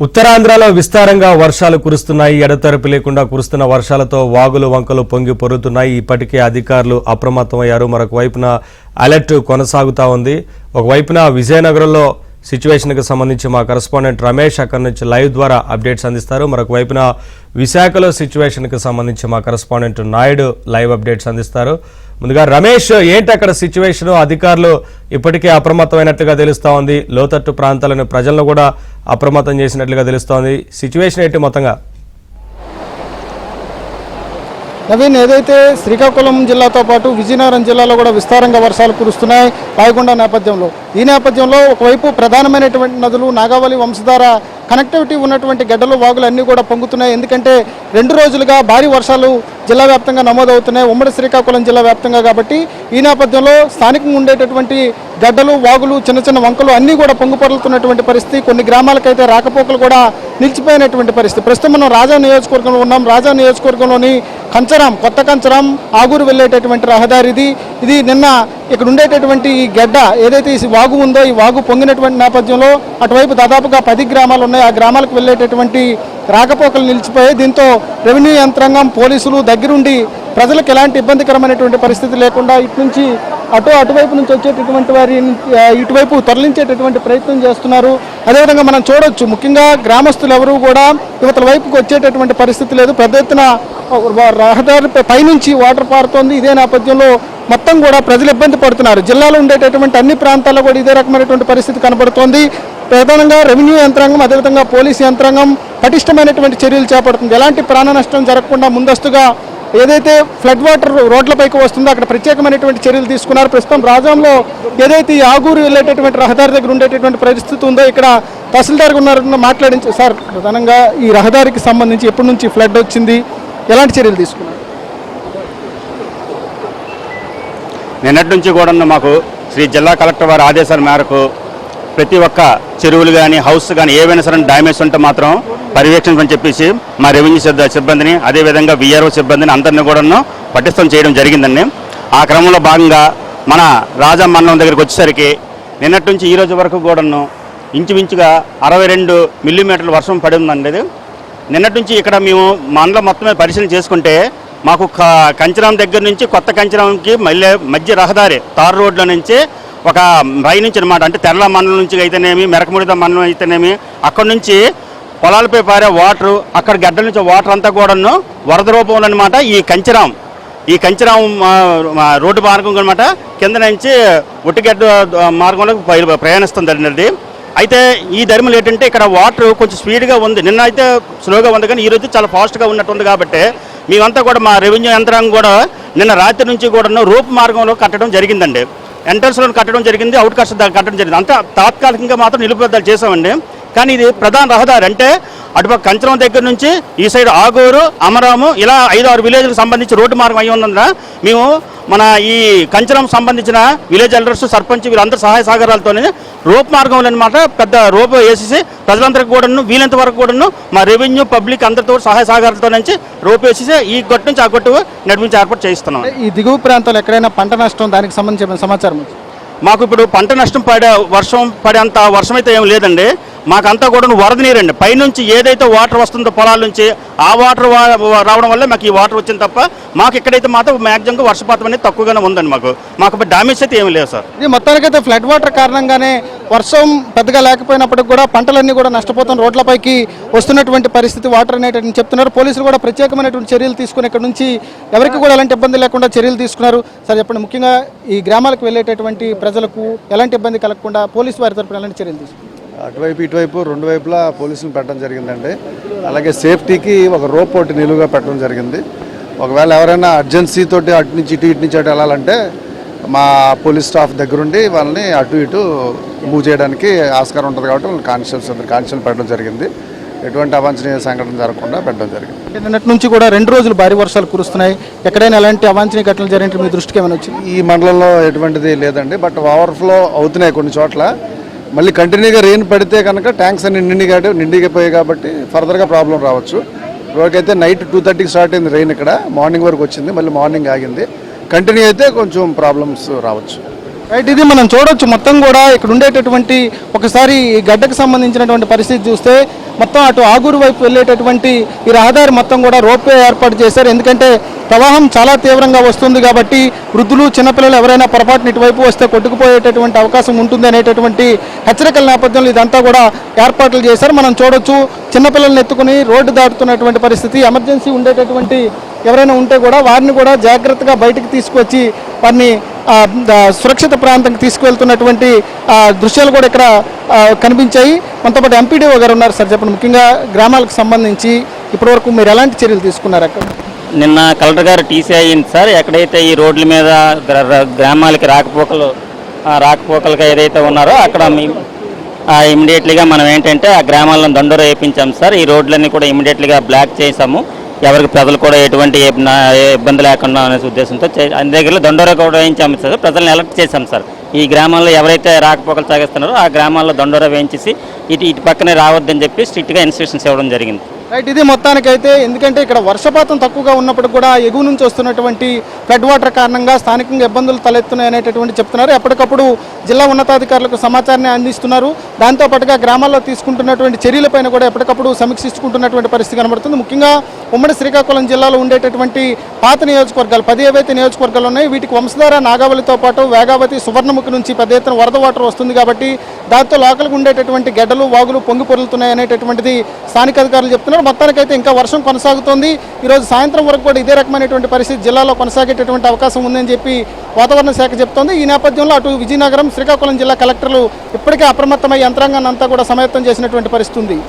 ఉత్తరాంధ్రలో విస్తారంగా వర్షాలు కురుస్తున్నాయి. ఎడతెరపి లేకుండా కురుస్తున్న వర్షాలతో వాగులు వంకలు పొంగి పొరుతున్నాయి. ఇప్పటికే అధికారులు అప్రమత్తమయ్యారు. మరొక వైపున అలర్ట్ కొనసాగుతా ఉంది. ఒకవైపున విజయనగరంలో సిచ్యువేషన్కి సంబంధించి మా కరెస్పాండెంట్ రమేష్ అక్కడి నుంచి లైవ్ ద్వారా అప్డేట్స్ అందిస్తారు. మరొక వైపున విశాఖలో సిచ్యువేషన్కి సంబంధించి మా కరెస్పాండెంట్ నాయుడు లైవ్ అప్డేట్స్ అందిస్తారు. ముందుగా రమేష్, ఏంటి అక్కడ సిచ్యువేషన్? అధికారులు ఇప్పటికే అప్రమత్తమైనట్టుగా తెలుస్తూ ఉంది. లోతట్టు ప్రాంతాలను ప్రజలను కూడా అప్రమత్తం చేసినట్లుగా తెలుస్తోంది. సిచ్యువేషన్ ఏంటి మొత్తంగా? నవీన్, ఏదైతే శ్రీకాకుళం జిల్లాతో పాటు విజయనగరం జిల్లాలో కూడా విస్తారంగా వర్షాలు కురుస్తున్నాయి పాయకొండ నేపథ్యంలో. ఈ నేపథ్యంలో ఒకవైపు ప్రధానమైనటువంటి నదులు నాగావళి, వంశధార కనెక్టివిటీ ఉన్నటువంటి గడ్డలు, వాగులు అన్నీ కూడా పొంగుతున్నాయి. ఎందుకంటే 2 రోజులుగా భారీ వర్షాలు జిల్లా వ్యాప్తంగా నమోదవుతున్నాయి, ఉమ్మడి శ్రీకాకుళం జిల్లా వ్యాప్తంగా. కాబట్టి ఈ నేపథ్యంలో స్థానికంగా ఉండేటటువంటి గడ్డలు, వాగులు, చిన్న చిన్న వంకలు అన్నీ కూడా పొంగిపొర్లుతున్నటువంటి పరిస్థితి. కొన్ని గ్రామాలకైతే రాకపోకలు కూడా నిలిచిపోయినటువంటి పరిస్థితి. ప్రస్తుతం మనం రాజా నియోజకవర్గంలో ఉన్నాం. రాజా నియోజకవర్గంలోని కంచరం, కొత్త కంచరం ఆగూరు వెళ్ళేటటువంటి రహదారి ఇది. నిన్న ఇక్కడ ఉండేటటువంటి ఈ గడ్డ ఏదైతే ఈ వాగు ఉందో, ఈ వాగు పొంగినటువంటి నేపథ్యంలో అటువైపు దాదాపుగా 10 గ్రామాలు ఉన్నాయి. ఆ గ్రామాలకు వెళ్ళేటటువంటి రాకపోకలు నిలిచిపోయాయి. దీంతో రెవెన్యూ యంత్రాంగం, పోలీసులు దగ్గరుండి ప్రజలకు ఎలాంటి ఇబ్బందికరమైనటువంటి పరిస్థితి లేకుండా అటువైపు నుంచి వచ్చేటటువంటి వారిని ఇటువైపు తరలించేటటువంటి ప్రయత్నం చేస్తున్నారు. అదేవిధంగా మనం చూడొచ్చు, ముఖ్యంగా గ్రామస్తులు ఎవరూ కూడా యువతల వైపుకి వచ్చేటటువంటి పరిస్థితి లేదు. పెద్ద ఎత్తున రహదారి పైనుంచి వాటర్ పారుతోంది. ఇదే నేపథ్యంలో మొత్తం కూడా ప్రజలు ఇబ్బంది పడుతున్నారు. జిల్లాలో ఉండేటటువంటి అన్ని ప్రాంతాల్లో కూడా ఇదే రకమైనటువంటి పరిస్థితి కనబడుతోంది. ప్రధానంగా రెవెన్యూ యంత్రాంగం, అదేవిధంగా పోలీసు యంత్రాంగం పటిష్టమైనటువంటి చర్యలు చేపడుతుంది. ఎలాంటి ప్రాణ నష్టం జరగకుండా ముందస్తుగా ఏదైతే ఫ్లడ్ వాటర్ రోడ్లపైకి వస్తుందో అక్కడ ప్రత్యేకమైనటువంటి చర్యలు తీసుకున్నారు. ప్రస్తుతం రాజంలో ఏదైతే ఈ ఆగూరు వెళ్ళేటటువంటి రహదారి దగ్గర ఉండేటటువంటి పరిస్థితి ఉందో ఇక్కడ తహసీల్దార్ ఉన్నారని మాట్లాడించారు. సార్, ప్రధానంగా ఈ రహదారికి సంబంధించి ఎప్పటి నుంచి ఫ్లడ్ వచ్చింది, ఎలాంటి చర్యలు తీసుకున్నారు? నిన్నటి నుంచి కూడా మాకు శ్రీ జిల్లా కలెక్టర్ వారి ఆదేశాల మేరకు ప్రతి ఒక్క చెరువులు కానీ, హౌస్ కానీ ఏవైనా సరే డ్యామేజ్ ఉంటే మాత్రం పర్యవేక్షించమని చెప్పేసి మా రెవెన్యూ సిబ్బందిని, అదేవిధంగా విఆర్ఓ సిబ్బందిని అందరినీ కూడా పటిష్టం చేయడం జరిగిందండి. ఆ క్రమంలో భాగంగా మన రాజా మండలం దగ్గరికి వచ్చేసరికి నిన్నటి నుంచి ఈ రోజు వరకు కూడా ఇంచుమించుగా 62 మిల్లీమీటర్ల వర్షం పడి ఉందండి. నిన్నటి నుంచి ఇక్కడ మేము మండలం మొత్తమే పరిశీలన చేసుకుంటే మాకు కంచరం దగ్గర నుంచి కొత్త కంచరంకి మధ్య రహదారి తారు రోడ్ల నుంచి ఒక రై నుంచి అనమాట, అంటే తెరల మండలం నుంచి అయితేనేమి, మెరకముడిద మండలం అయితేనేమి, అక్కడ నుంచి పొలాలపై పారే వాటర్, అక్కడ గడ్డల నుంచి వాటర్ అంతా కూడాను వరద రూపంలో అనమాట ఈ కంచరం రోడ్డు మార్గం అనమాట కింద నుంచి ఒట్టిగడ్డ మార్గంలో ప్రయాణిస్తుంది. అయితే ఈ ధర్మలు ఏంటంటే ఇక్కడ వాటర్ కొంచెం స్పీడ్గా ఉంది. నిన్న అయితే స్లోగా ఉంది, కానీ ఈరోజు చాలా ఫాస్ట్గా ఉన్నట్టుంది. కాబట్టి మేమంతా కూడా మా రెవెన్యూ యంత్రాంగం కూడా నిన్న రాత్రి నుంచి కూడా రూపు మార్గంలో కట్టడం జరిగిందండి. ఎంట్రన్స్లో కట్టడం జరిగింది, అవుట్ కట్స్ కట్టడం జరిగింది. అంతా తాత్కాలికంగా మాత్రం నిలుపుదల చేసామండి. కానీ ఇది ప్రధాన రహదారి, అంటే అటుపక్క కంచరం దగ్గర నుంచి ఈ సైడ్ ఆగూరు, అమరాము, ఇలా 5-6 విలేజ్లకు సంబంధించి రోడ్డు మార్గం అయ్యి ఉన్నందున మేము మన ఈ కంచరం సంబంధించిన విలేజ్ ఎల్డర్స్, సర్పంచ్ వీళ్ళందరూ సహాయ సహకారాలతోనే రోప్ మార్గంలో అనమాట పెద్ద రోప్ వేసేసి ప్రజలందరికీ కూడాను వీలంత వరకు కూడాను మా రెవెన్యూ, పబ్లిక్ అందరితో సహాయ సహకారాలతో నుంచి రోప్ వేసేసి ఈ గొట్టు నుంచి ఆ గొట్టు నడిపించి ఏర్పాటు చేయిస్తున్నాం. ఈ దిగువ ప్రాంతాలు ఎక్కడైనా పంట నష్టం, దానికి సంబంధించిన సమాచారం మాకు ఇప్పుడు పంట నష్టం వర్షం పడేంత వర్షం అయితే ఏం లేదండి. మాకంతా కూడా వరద నీరండి. పైనుంచి ఏదైతే వాటర్ వస్తుందో పొలాల నుంచి ఆ వాటర్ రావడం వల్ల మాకు ఈ వాటర్ వచ్చింది తప్ప మాకు ఇక్కడైతే మాత్రం మ్యాక్సిమం వర్షపాతం అనేది తక్కువగానే ఉందండి. మాకు డ్యామేజ్ అయితే ఏమి లేదు సార్. ఇది మొత్తానికైతే ఫ్లడ్ వాటర్ కారణంగానే వర్షం పెద్దగా లేకపోయినప్పటికి కూడా పంటలన్నీ కూడా నష్టపోతున్న రోడ్లపైకి వస్తున్నటువంటి పరిస్థితి వాటర్ అనేటువంటి చెప్తున్నారు. పోలీసులు కూడా ప్రత్యేకమైనటువంటి చర్యలు తీసుకుని ఇక్కడ నుంచి ఎవరికి కూడా ఎలాంటి ఇబ్బంది లేకుండా చర్యలు తీసుకున్నారు. సార్ చెప్పండి, ముఖ్యంగా ఈ గ్రామాలకు వెళ్ళేటటువంటి ప్రజలకు ఎలాంటి ఇబ్బంది కలగకుండా పోలీసు వారి తరపున ఎలాంటి చర్యలు తీసుకున్నారు? అటువైపు ఇటువైపు 2 వైపులా పోలీసులు పెట్టడం జరిగిందండి. అలాగే సేఫ్టీకి ఒక రోప్ ఒకటి నిలువుగా పెట్టడం జరిగింది. ఒకవేళ ఎవరైనా అర్జెన్సీ తోటి అటు నుంచి ఇటు వెళ్ళాలంటే మా పోలీస్ స్టాఫ్ దగ్గరుండి వాళ్ళని అటు ఇటు మూవ్ చేయడానికి ఆస్కారం ఉంటుంది. కాబట్టి వాళ్ళని కానిస్టేబుల్ పెట్టడం జరిగింది. ఎటువంటి అవాంఛనీయ సంఘటన జరగకుండా పెట్టడం జరిగింది. నిన్నటి నుంచి కూడా 2 రోజులు భారీ వర్షాలు కురుస్తున్నాయి. ఎక్కడైనా ఎలాంటి అవాంఛనీయ ఘటనలు జరిగినట్టు మీ దృష్టికి ఏమైనా వచ్చింది? ఈ మండలంలో ఎటువంటిది లేదండి, బట్ ఓవర్ఫ్లో అవుతున్నాయి కొన్ని చోట్ల. మళ్ళీ కంటిన్యూగా రెయిన్ పడితే కనుక ట్యాంక్స్ అన్ని నిండిపోయాయి కాబట్టి ఫర్దర్గా ప్రాబ్లం రావచ్చు. ఇప్పటికైతే నైట్ 2:30కి స్టార్ట్ అయింది రెయిన్, ఇక్కడ మార్నింగ్ వరకు వచ్చింది, మళ్ళీ మార్నింగ్ ఆగింది. కంటిన్యూ అయితే కొంచెం ప్రాబ్లమ్స్ రావచ్చు. రైట్, ఇది మనం చూడొచ్చు మొత్తం కూడా ఇక్కడ ఉండేటటువంటి ఒకసారి ఈ గడ్డకు సంబంధించినటువంటి పరిస్థితి చూస్తే మొత్తం అటు ఆగూరు వైపు వెళ్ళేటటువంటి ఈ రహదారి మొత్తం కూడా రోప్వే ఏర్పాటు చేశారు. ఎందుకంటే ప్రవాహం చాలా తీవ్రంగా వస్తుంది కాబట్టి వృద్ధులు చిన్నపిల్లలు ఎవరైనా పొరపాటున ఇటువైపు వస్తే కొట్టుకుపోయేటటువంటి అవకాశం ఉంటుంది అనేటటువంటి హెచ్చరికల నేపథ్యంలో ఇదంతా కూడా ఏర్పాట్లు చేశారు. మనం చూడొచ్చు చిన్నపిల్లల్ని ఎత్తుకుని రోడ్డు దాటుతున్నటువంటి పరిస్థితి. ఎమర్జెన్సీ ఉండేటటువంటి ఎవరైనా ఉంటే కూడా వారిని కూడా జాగ్రత్తగా బయటికి తీసుకొచ్చి వారిని సురక్షిత ప్రాంతానికి తీసుకువెళ్తున్నటువంటి దృశ్యాలు కూడా ఇక్కడ కనిపించాయి. మనతో పాటు ఎంపీడీఓ గారు ఉన్నారు. సార్ చెప్పండి, ముఖ్యంగా గ్రామాలకు సంబంధించి ఇప్పటివరకు మీరు ఎలాంటి చర్యలు తీసుకున్నారు అక్కడ? నిన్న కలెక్టర్ గారు టీసీ అయ్యింది సార్. ఎక్కడైతే ఈ రోడ్ల మీద గ్రామాలకి రాకపోకలుగా ఏదైతే ఉన్నారో అక్కడ ఇమీడియట్లీగా మనం ఏంటంటే ఆ గ్రామాలను దండోర వేయించాం సార్. ఈ రోడ్లన్నీ కూడా ఇమీడియట్లీగా బ్లాక్ చేసాము. ఎవరికి ప్రజలు కూడా ఎటువంటి ఇబ్బంది లేకుండా అనే ఉద్దేశంతో అన్ని దగ్గరలో దండోరా కూడా వేయించాము సార్. ప్రజలను అలర్ట్ చేశాం సార్. ఈ గ్రామాల్లో ఎవరైతే రాకపోకలు సాగిస్తున్నారో ఆ గ్రామాల్లో దండోరా వేయించేసి ఇటు పక్కనే రావద్దని చెప్పి స్ట్రిక్ట్గా ఇన్స్ట్రక్షన్స్ ఇవ్వడం జరిగింది. రైట్, ఇది మొత్తానికైతే ఎందుకంటే ఇక్కడ వర్షపాతం తక్కువగా ఉన్నప్పుడు కూడా ఎగువ నుంచి వస్తున్నటువంటి ఫ్లడ్ వాటర్ కారణంగా స్థానికంగా ఇబ్బందులు తలెత్తున్నాయి అనేటటువంటి చెప్తున్నారు. ఎప్పటికప్పుడు జిల్లా ఉన్నతాధికారులకు సమాచారాన్ని అందిస్తున్నారు. దాంతోపాటుగా గ్రామాల్లో తీసుకుంటున్నటువంటి చర్యలపైన కూడా ఎప్పటికప్పుడు సమీక్షించుకుంటున్నటువంటి పరిస్థితి కనబడుతుంది. ముఖ్యంగా ఉమ్మడి శ్రీకాకుళం జిల్లాలో ఉండేటటువంటి పాత నియోజకవర్గాలు 10 ఏవైతే నియోజకవర్గాలు ఉన్నాయో వీటికి వంశధార, నాగావళితో పాటు వేగావతి, సువర్ణముఖి నుంచి పెద్ద ఎత్తున వరద వాటర్ వస్తుంది కాబట్టి దాంతో లోకల్గా ఉండేటటువంటి గడ్డలు, వాగులు పొంగి పొరులుతున్నాయి అనేటటువంటిది స్థానిక అధికారులు చెప్తున్నారు. మొత్తానికైతే ఇంకా వర్షం కొనసాగుతోంది. ఈరోజు సాయంత్రం వరకు కూడా ఇదే రకమైనటువంటి పరిస్థితి జిల్లాలో కొనసాగేటటువంటి అవకాశం ఉందని చెప్పి వాతావరణ శాఖ చెప్తోంది. ఈ నేపథ్యంలో అటు విజయనగరం, శ్రీకాకుళం జిల్లా కలెక్టర్లు ఇప్పటికే అప్రమత్తమై యంత్రాంగాన్ని అంతా కూడా సమాయత్తం చేసినటువంటి పరిస్థితి ఉంది.